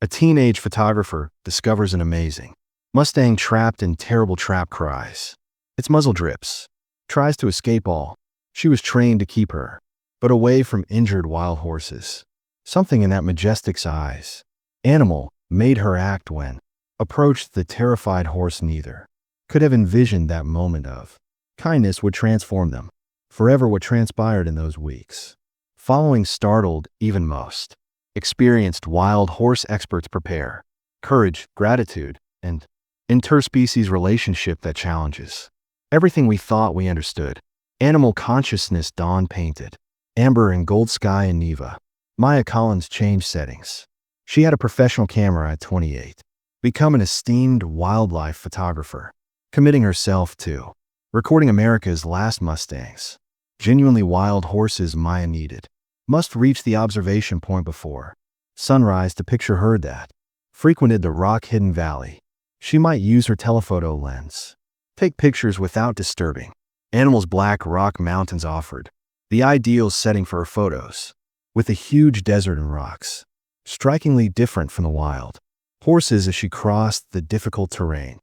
A teenage photographer discovers an amazing Mustang trapped in terrible trap cries. Its muzzle drips. Tries to escape all. She was trained to keep her, but away from injured wild horses. Something in that majestic's eyes. Animal made her act when approached the terrified horse. Neither could have envisioned that moment of kindness would transform them. Forever what transpired in those weeks. Following startled even most experienced wild horse experts prepare. Courage, gratitude, and interspecies relationship that challenges everything we thought we understood. Animal consciousness dawn painted. Amber and gold sky in Neva. Maya Collins changed settings. She had a professional camera at 28. Become an esteemed wildlife photographer. Committing herself to recording America's last Mustangs. Genuinely wild horses Maya needed. Must reach the observation point before sunrise to picture her that frequented the rock-hidden valley. She might use her telephoto lens. Take pictures without disturbing. Animals black rock mountains offered the ideal setting for her photos, with a huge desert and rocks, strikingly different from the wild horses as she crossed the difficult terrain.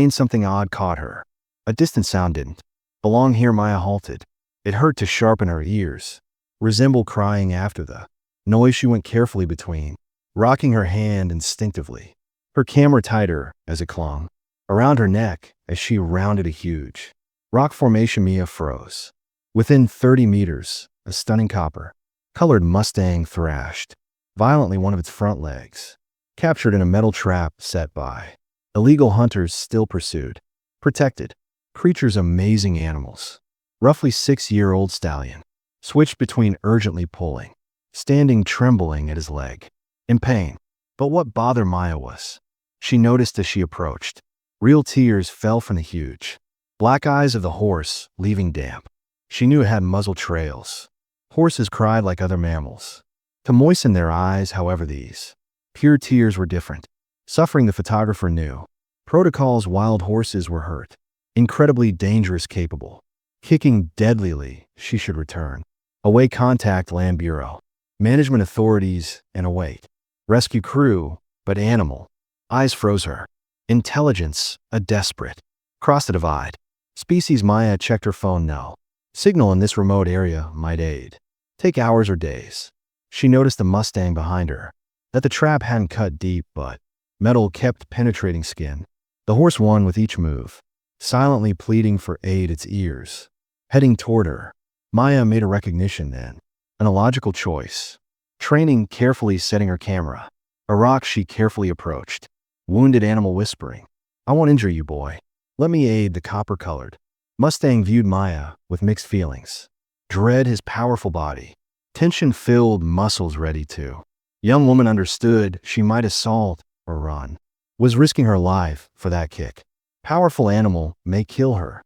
Something odd caught her. A distant sound didn't belong here. Maya halted. It hurt to sharpen her ears. Resembled crying after the noise. She went carefully between, rocking her hand instinctively. Her camera tighter as it clung around her neck as she rounded a huge rock formation. Mia froze. Within 30 meters, a stunning copper-colored Mustang thrashed violently one of its front legs, captured in a metal trap set by illegal hunters. Still pursued. Protected. Creatures amazing animals. Roughly 6-year-old stallion. Switched between urgently pulling, standing trembling at his leg, in pain. But what bothered Maya was, she noticed as she approached, real tears fell from the huge black eyes of the horse, leaving damp. She knew it had muzzle trails. Horses cried like other mammals, to moisten their eyes. However, these pure tears were different. Suffering, the photographer knew. Protocols. Wild horses were hurt, incredibly dangerous, capable, kicking deadlily. She should return. Away. Contact Land Bureau, management authorities, and await rescue crew. But animal eyes froze her. Intelligence, a desperate cross the divide. Species. Maya checked her phone. No signal in this remote area. Might aid. Take hours or days. She noticed the Mustang behind her. That the trap hadn't cut deep, but metal kept penetrating skin. The horse won with each move, silently pleading for aid. Its ears heading toward her. Maya made a recognition then, an illogical choice. Training, carefully setting her camera. A rock she carefully approached. Wounded animal whispering, "I won't injure you, boy. Let me aid." The copper-colored Mustang viewed Maya with mixed feelings. Dread his powerful body. Tension-filled muscles ready to. Young woman understood she might assault or run. Was risking her life for that kick. Powerful animal may kill her.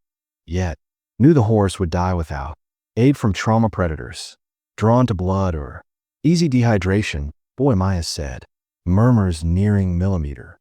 Yet, knew the horse would die without aid from trauma predators. Drawn to blood or easy dehydration. Boy, Maya said. Murmurs nearing millimeter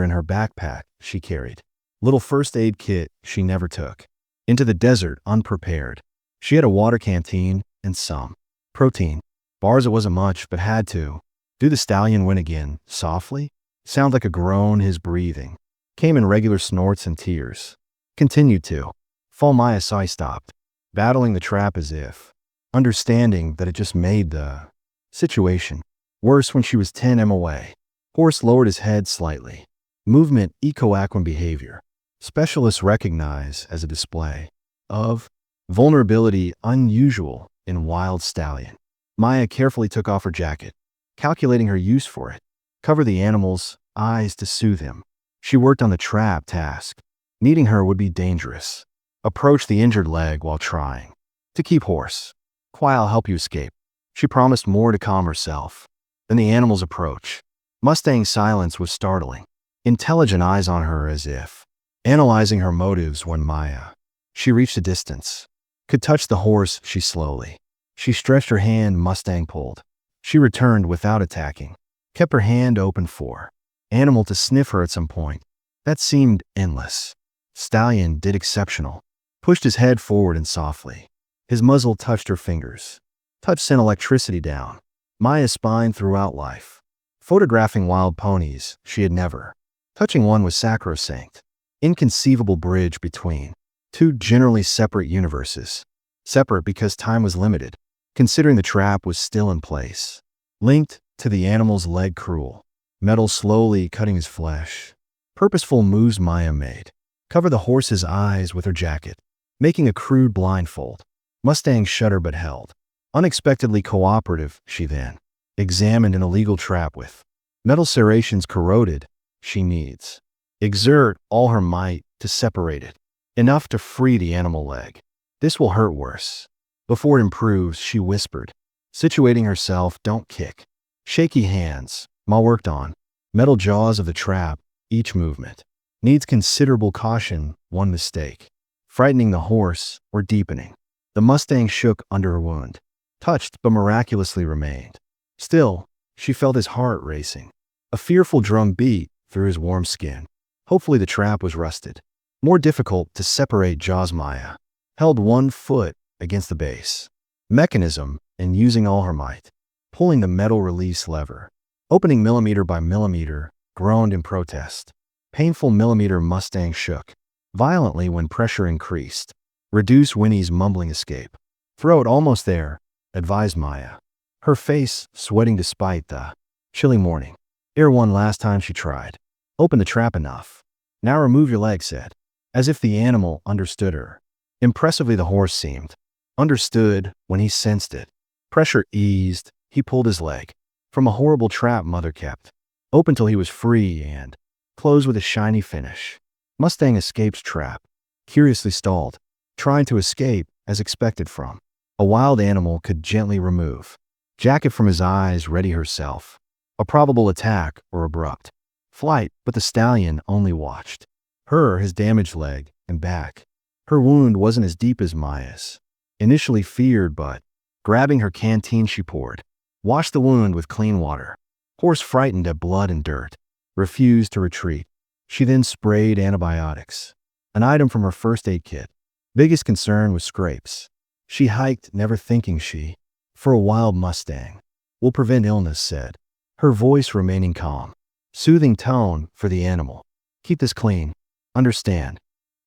in her backpack she carried. Little first aid kit she never took. Into the desert unprepared. She had a water canteen and some protein bars. It wasn't much, but had to. Do. The stallion went again, softly. Sound like a groan. His breathing came in regular snorts and tears. Continued to fall. Maya saw he stopped, battling the trap as if understanding that it just made the situation worse. When she was 10 m away, horse lowered his head slightly. Movement, eco-aquan behavior. Specialists recognize as a display of vulnerability unusual in wild stallion. Maya carefully took off her jacket, calculating her use for it. Cover the animal's eyes to soothe him. She worked on the trap task. Needing her would be dangerous. Approach the injured leg while trying to keep horse quiet. I'll help you escape. She promised more to calm herself. Then the animal's approach. Mustang's silence was startling. Intelligent eyes on her as if analyzing her motives. When Maya, she reached a distance, could touch the horse. She stretched her hand. Mustang pulled. She returned without attacking. Kept her hand open for animal to sniff her at some point. That seemed endless. Stallion did exceptional. Pushed his head forward and softly. His muzzle touched her fingers. Touch sent electricity down Maya's spine throughout life. Photographing wild ponies, she had never. Touching one was sacrosanct. Inconceivable bridge between two generally separate universes. Separate because time was limited, considering the trap was still in place. Linked to the animal's leg cruel. Metal slowly cutting his flesh. Purposeful moves Maya made. Cover the horse's eyes with her jacket, making a crude blindfold. Mustang shuddered but held. Unexpectedly cooperative, she then examined an illegal trap with metal serrations corroded. She needs exert all her might to separate it, enough to free the animal leg. This will hurt worse. Before it improves, she whispered, situating herself, don't kick. Shaky hands, Ma worked on. Metal jaws of the trap, each movement needs considerable caution, one mistake. Frightening the horse or deepening. The Mustang shook under her wound, touched but miraculously remained. Still, she felt his heart racing. A fearful drum beat through his warm skin. Hopefully the trap was rusted. More difficult to separate jaws. Maya held one foot against the base mechanism and using all her might, pulling the metal release lever. Opening millimeter by millimeter, groaned in protest. Painful millimeter. Mustang shook violently when pressure increased. Reduce Winnie's mumbling escape. Throat almost there, advised Maya. Her face sweating despite the chilly morning. Air one last time she tried. Open the trap enough. Now remove your leg, said, as if the animal understood her. Impressively the horse seemed. Understood when he sensed it. Pressure eased, he pulled his leg. From a horrible trap Mother kept. Open till he was free and closed with a shiny finish. Mustang escapes trap. Curiously stalled. Trying to escape, as expected from a wild animal could gently remove. Jacket from his eyes, ready herself. A probable attack or abrupt flight, but the stallion only watched. His damaged leg and back. Her wound wasn't as deep as Maya's. Initially feared, but grabbing her canteen she poured. Washed the wound with clean water. Horse frightened at blood and dirt. Refused to retreat. She then sprayed antibiotics. An item from her first aid kit. Biggest concern was scrapes. She hiked, never thinking she, for a wild Mustang, will prevent illness, said. Her voice remaining calm. Soothing tone for the animal. Keep this clean. Understand.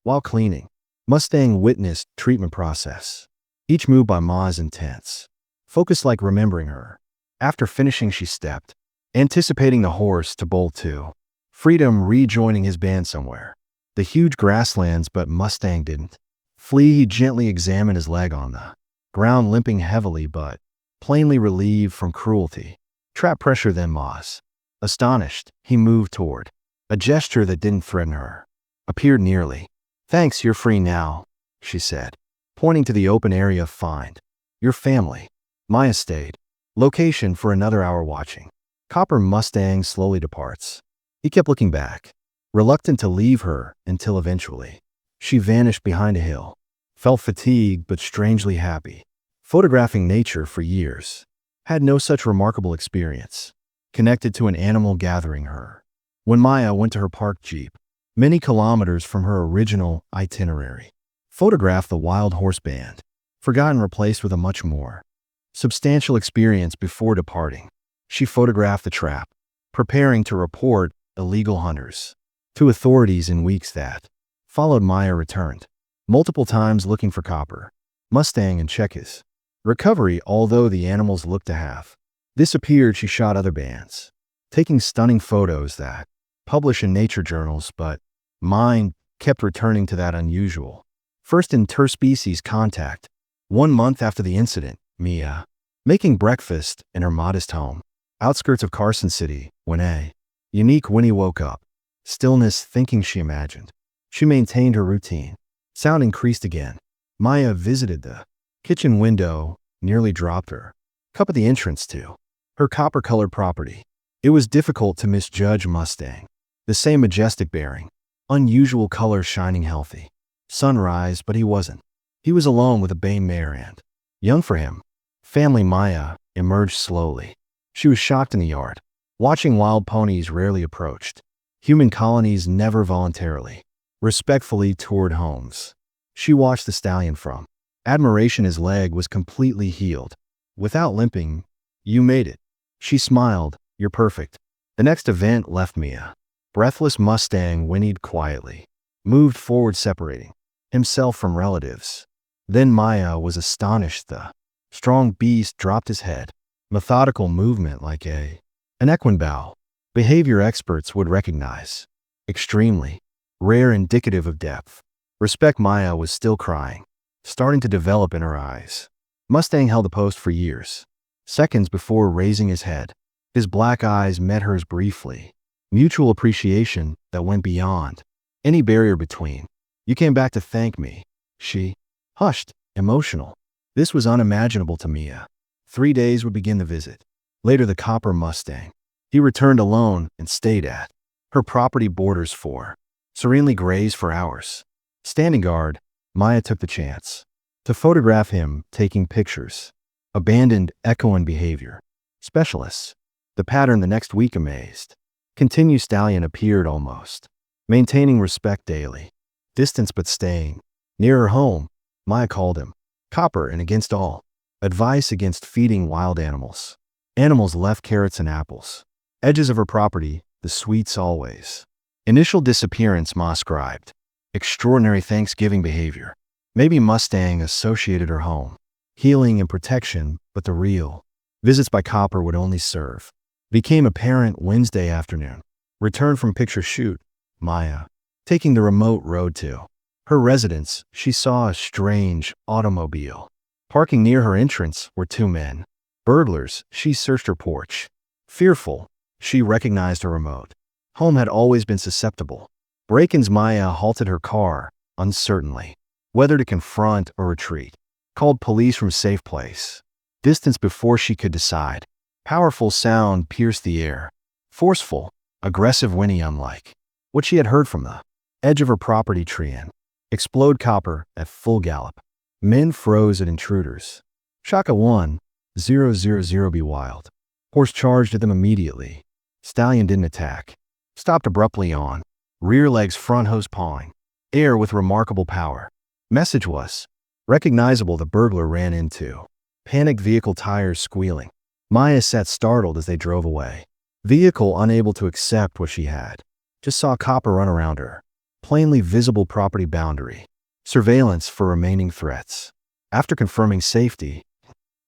While cleaning, Mustang witnessed treatment process. Each move by Ma is intense. Focused like remembering her. After finishing she stepped, anticipating the horse to bolt to. Freedom rejoining his band somewhere. The huge grasslands, but Mustang didn't. Flee, he gently examined his leg on the ground, limping heavily but plainly relieved from cruelty. Trap pressure then Ma's. Astonished, he moved toward. A gesture that didn't threaten her. Appeared nearly. Thanks, you're free now, she said, pointing to the open area. Find your family. Maya stayed. Location for another hour watching. Copper Mustang slowly departs. He kept looking back, reluctant to leave her until eventually she vanished behind a hill. Felt fatigued but strangely happy. Photographing nature for years. Had no such remarkable experience. Connected to an animal gathering her. When Maya went to her parked Jeep, many kilometers from her original itinerary. Photographed the wild horse band. Forgotten, replaced with a much more substantial experience before departing. She photographed the trap, preparing to report illegal hunters to authorities in weeks that followed. Maya returned multiple times looking for Copper Mustang and check his recovery. Although the animals looked to have disappeared, she shot other bands, taking stunning photos that publish in nature journals, but mind kept returning to that unusual first interspecies contact. 1 month after the incident, Mia making breakfast in her modest home, outskirts of Carson City, when a unique Winnie woke up. Stillness, thinking she imagined. She maintained her routine. Sound increased again. Maya visited the kitchen window, nearly dropped her cup at the entrance to her copper-colored property. It was difficult to misjudge Mustang. The same majestic bearing, unusual color shining healthy. Sunrise, but he wasn't. He was alone with a bay mare and, young for him, family. Maya emerged slowly. She was shocked in the yard, watching wild ponies rarely approached. Human colonies never voluntarily, respectfully toward homes. She watched the stallion from admiration. His leg was completely healed. Without limping. You made it. She smiled. You're perfect. The next event left Mia. Breathless Mustang whinnied quietly, moved forward separating himself from relatives. Then Maya was astonished. The strong beast dropped his head, methodical movement like an equine bow. Behavior experts would recognize. Extremely rare, indicative of depth. Respect. Maya was still crying, starting to develop in her eyes. Mustang held the post for years, seconds before raising his head. His black eyes met hers briefly. Mutual appreciation that went beyond any barrier between. You came back to thank me. She hushed, emotional. This was unimaginable to Mia. 3 days would begin the visit. Later, the copper Mustang. He returned alone and stayed at her property borders for serenely grazed for hours. Standing guard, Maya took the chance to photograph him taking pictures. Abandoned echoing behavior specialists. The pattern the next week amazed. Continued stallion appeared almost, maintaining respect daily. Distance but staying. Near her home, Maya called him copper and against all. Advice against feeding wild animals. Animals left carrots and apples. Edges of her property, the sweets always. Initial disappearance, Ma scribed. Extraordinary Thanksgiving behavior. Maybe Mustang associated her home. Healing and protection, but the real visits by copper would only serve. Became apparent Wednesday afternoon. Returned from picture shoot. Maya, taking the remote road to her residence, she saw a strange automobile. Parking near her entrance were 2 men. Burglars. She searched her porch. Fearful, she recognized her remote. Home had always been susceptible. Break-ins. Maya halted her car, uncertainly, whether to confront or retreat. Called police from safe place. Distance before she could decide. Powerful sound pierced the air. Forceful, aggressive, whinny unlike what she had heard from the edge of her property tree in. Explode copper at full gallop. Men froze at intruders. Shaka 1-000 be wild. Horse charged at them immediately. Stallion didn't attack. Stopped abruptly on rear legs, front hose pawing. Air with remarkable power. Message was recognizable. The burglar ran into panicked vehicle, tires squealing. Maya sat startled as they drove away. Vehicle unable to accept what she had. Just saw copper run around her. Plainly visible property boundary. Surveillance for remaining threats. After confirming safety,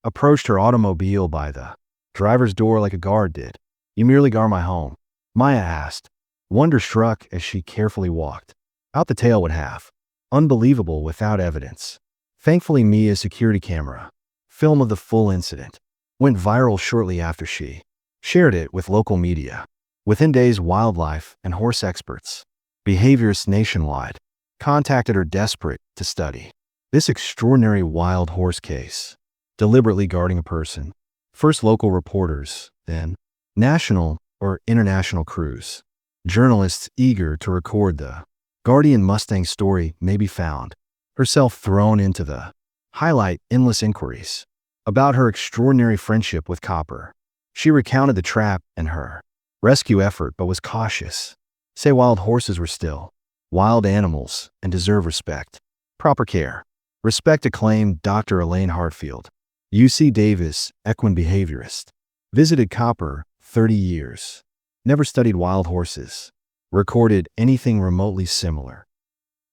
approached her automobile by the driver's door like a guard did. You merely guard my home? Maya asked, wonder struck as she carefully walked out the tail would have. Unbelievable without evidence. Thankfully, Mia's security camera film of the full incident went viral shortly after she shared it with local media. Within days, wildlife and horse experts, behaviorists nationwide, contacted her desperate to study this extraordinary wild horse case. Deliberately guarding a person. First local reporters, then national or international crews. Journalists eager to record the Guardian Mustang story may be found. Herself thrown into the highlight. Endless inquiries about her extraordinary friendship with Copper. She recounted the trap and her rescue effort, but was cautious. Say wild horses were still wild animals and deserve respect. Proper care. Respect, acclaimed Dr. Elaine Hartfield, UC Davis, equine behaviorist. Visited Copper 30 years. Never studied wild horses. Recorded anything remotely similar.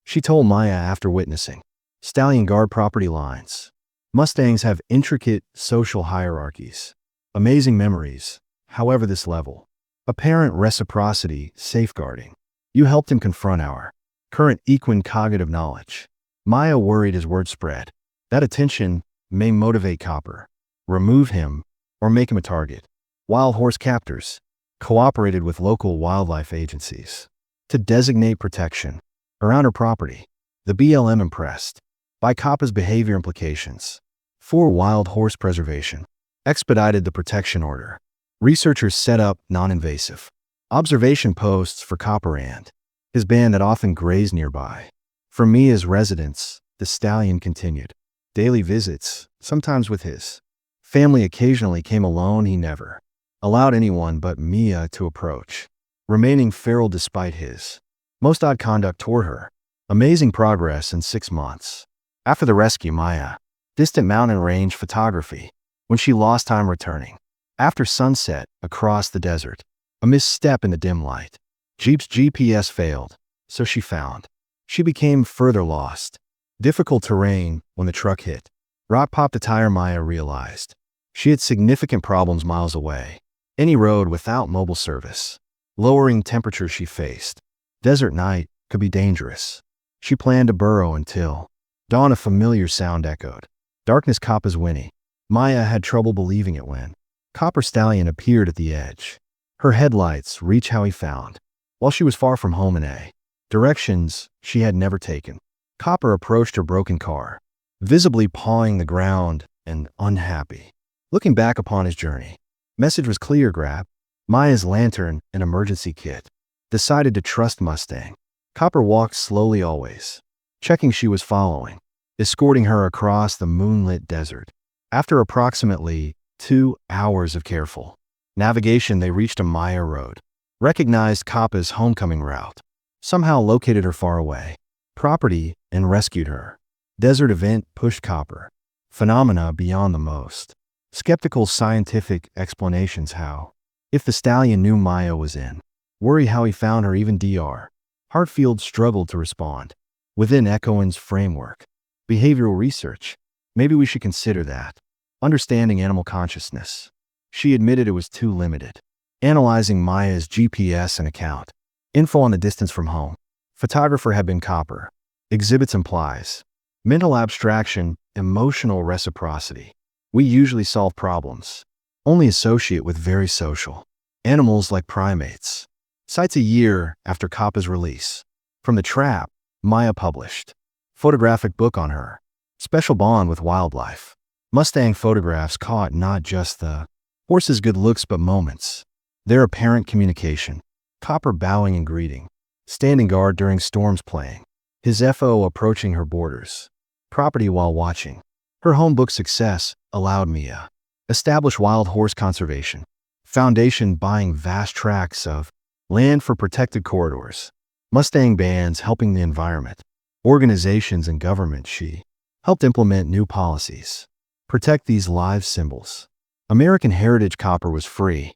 She told Maya after witnessing stallion guard property lines. Mustangs have intricate social hierarchies. Amazing memories, however this level. Apparent reciprocity, safeguarding. You helped him confront our current equine cognitive knowledge. Maya worried as word spread. That attention may motivate Copper, remove him, or make him a target. Wild horse captors cooperated with local wildlife agencies to designate protection around her property. The BLM, impressed by Copper's behavior implications for wild horse preservation, expedited the protection order. Researchers set up non-invasive observation posts for Copper and his band that often grazed nearby. From Mia's residence, the stallion continued daily visits, sometimes with his family. Occasionally came alone. He never allowed anyone but Mia to approach, remaining feral despite his most odd conduct toward her. Amazing progress in 6 months. After the rescue, Maya, distant mountain range photography, when she lost time returning. After sunset, across the desert, A misstep in the dim light. Jeep's GPS failed, so she found. She became further lost. Difficult terrain when the truck hit. Rock popped a tire, Maya realized. She had significant problems miles away. Any road without mobile service. Lowering temperatures she faced. Desert night could be dangerous. She planned to burrow until dawn. A familiar sound echoed. Darkness, Coppa's whinny. Maya had trouble believing it when Copper Stallion appeared at the edge. Her headlights reach how he found. While she was far from home in a directions she had never taken. Copper approached her broken car, visibly pawing the ground and unhappy. Looking back upon his journey, message was clear: grab Maya's lantern and emergency kit. Decided to trust Mustang. Copper walked slowly, always checking she was following, escorting her across the moonlit desert. After approximately 2 hours of careful navigation, they reached a Maya road. Recognized Coppa's homecoming route. Somehow located her far away property and rescued her. Desert event pushed Copper. Phenomena beyond the most skeptical scientific explanations. How? If the stallion knew Maya was in worry, how he found her. Even Dr. Hartfield struggled to respond. Within Echoan's framework. Behavioral research. Maybe we should consider that. Understanding animal consciousness. She admitted it was too limited. Analyzing Maya's GPS and account. Info on the distance from home. Photographer had been Copper. Exhibits implies mental abstraction, emotional reciprocity. We usually solve problems. Only associate with very social animals like primates. Cites a year after Coppa's release. From the trap, Maya published photographic book on her special bond with wildlife. Mustang photographs caught not just the horse's good looks but moments. Their apparent communication. Copper bowing and greeting. Standing guard during storms, playing his FO, approaching her borders. Property while watching. Her home book success allowed Mia establish wild horse conservation foundation, buying vast tracts of land for protected corridors. Mustang bans helping the environment. Organizations and government. She helped implement new policies. Protect these live symbols. American heritage. Copper was free